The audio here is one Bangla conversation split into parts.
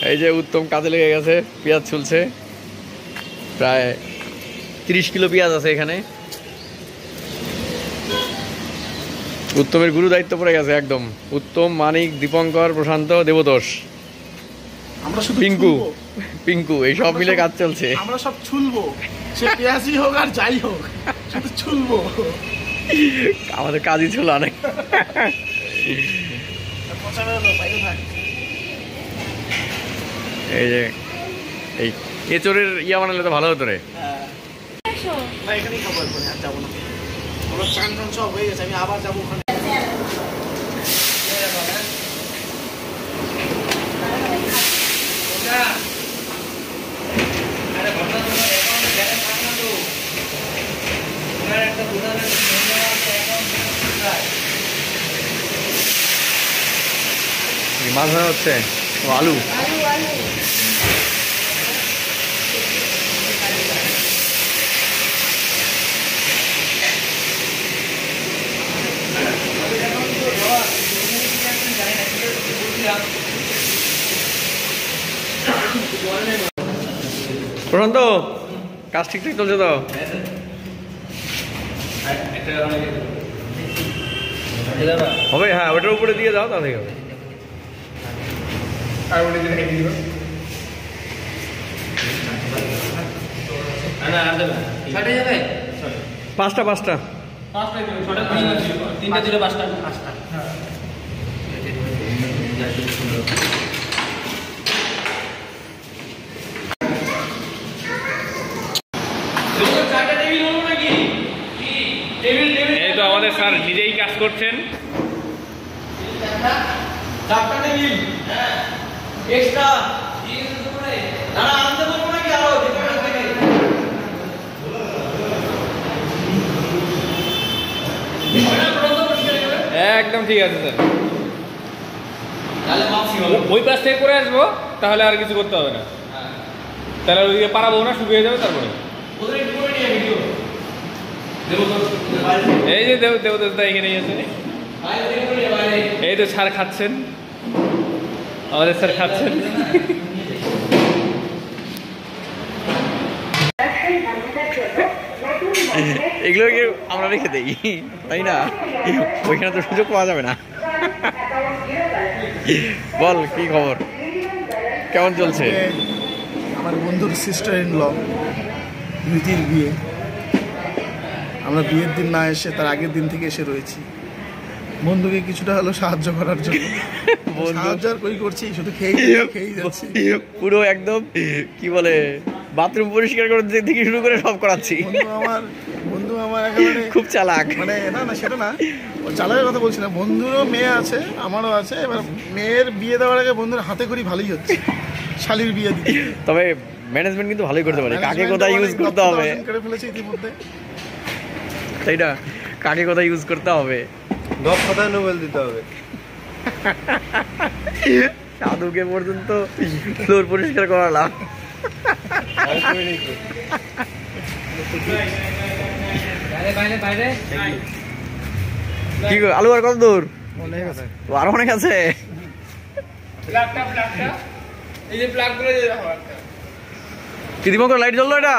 এই যে উত্তম কাজে লেগে গেছে, পেঁয়াজ ছুলছে, প্রায় 30 কিলো পেঁয়াজ আছে এখানে। উত্তমের গুরু দায়িত্ব পড়ে গেছে একদম। উত্তম, মানিক, দীপঙ্কর, প্রশান্ত, দেবতোষ, পিঙ্কু পিঙ্কু এই সব মিলে কাজ চলছে। আমরা সব ছুলবো, সে পেঁয়াজই হোক আর যাই হোক, শুধু ছুলবো। আমাদের কাজই ছিল অনেক। এই যে এই এঁচোড়ের ইয়া বানালে তো ভালো হতো রে। এখানেই খাবো, আর যাবো না। আমার চান টান সব হয়ে গেছে, আমি আবার যাবো ওখানে। মাছ ধরা হচ্ছে, ও আলু। প্রশান্ত, কাজ ঠিকঠাক চলছে তো? হবে, হ্যাঁ ওটার উপরে দিয়ে যাও তাহলে হবে। পাঁচটা এই তো আমাদের স্যার নিজেই কাজ করছেন। একদম ঠিক আছে স্যার, ওই পাশ থেকে করে আসবো, তাহলে আর কিছু করতে হবে না। তাহলে ওইদিকে পারাবো না, শুকিয়ে যাবে। তারপরে এই যে দেবদত্তা এখানেই আছে। এই তো স্যার খাচ্ছেন, আমাদের স্যার খাচ্ছেন। এগুলো আমরা রেখে দেই, তাই না? ওইখানে তো সুযোগ পাওয়া যাবে না। বল কি খবর, কেমন চলছে? আমার বন্ধুর সিস্টার ইন ল নীতির বিয়ে। আমরা বিয়ের দিন না এসে তার আগের দিন থেকে এসে রয়েছি, বন্ধুকে কিছুটা হলেও সাহায্য করার জন্য। সাহায্য আর কই করছি, শুধু খেয়েই যাচ্ছি। পুরো একদম কি বলে, বাথরুম পরিষ্কার করে থেকে শুরু করে সব করাচ্ছি। বন্ধু আমার একেবারে খুব চালাক। মানে না সেটা না, চালাকের কথা বলছি না। বন্ধুরও মেয়ে আছে, আমারও আছে। এবার মেয়ের বিয়ে দেওয়ার আগে বন্ধুর হাতে করি ভালোই হচ্ছে, শালির বিয়ে দিতে। তবে ম্যানেজমেন্ট কিন্তু ভালোই করতে পারে, কাকে কোথায় ইউজ করতে হবে করে ফেলেছে ইতিমধ্যে, তাই না? কাকে কোথায় ইউজ করতে হবে, দক্ষতায় নোবেল দিতে হবে। সাধুকে পর্যন্ত ফ্লোর পরিষ্কার করালাম। কি আলু আর কত দূর? আরো অনেক আছে। দীপঙ্কর লাইট জ্বললো? এটা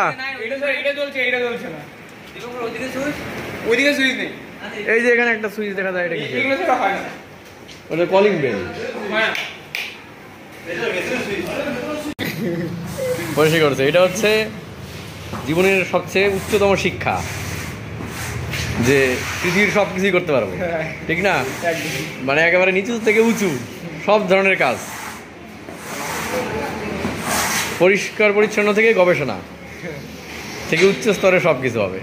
এই যে এখানে একটা সুইচ দেখা যায়, এটা কি? ওটা কলিং বেল। পরিষ্কার করছে। এটা হচ্ছে জীবনের সবচেয়ে উচ্চতম শিক্ষা, যে পৃথিবীর সব কিছুই করতে পারবো, ঠিক না? মানে একেবারে নিচু থেকে উঁচু সব ধরনের কাজ, পরিষ্কার পরিচ্ছন্ন থেকে গবেষণা থেকে উচ্চ স্তরে সব কিছু হবে।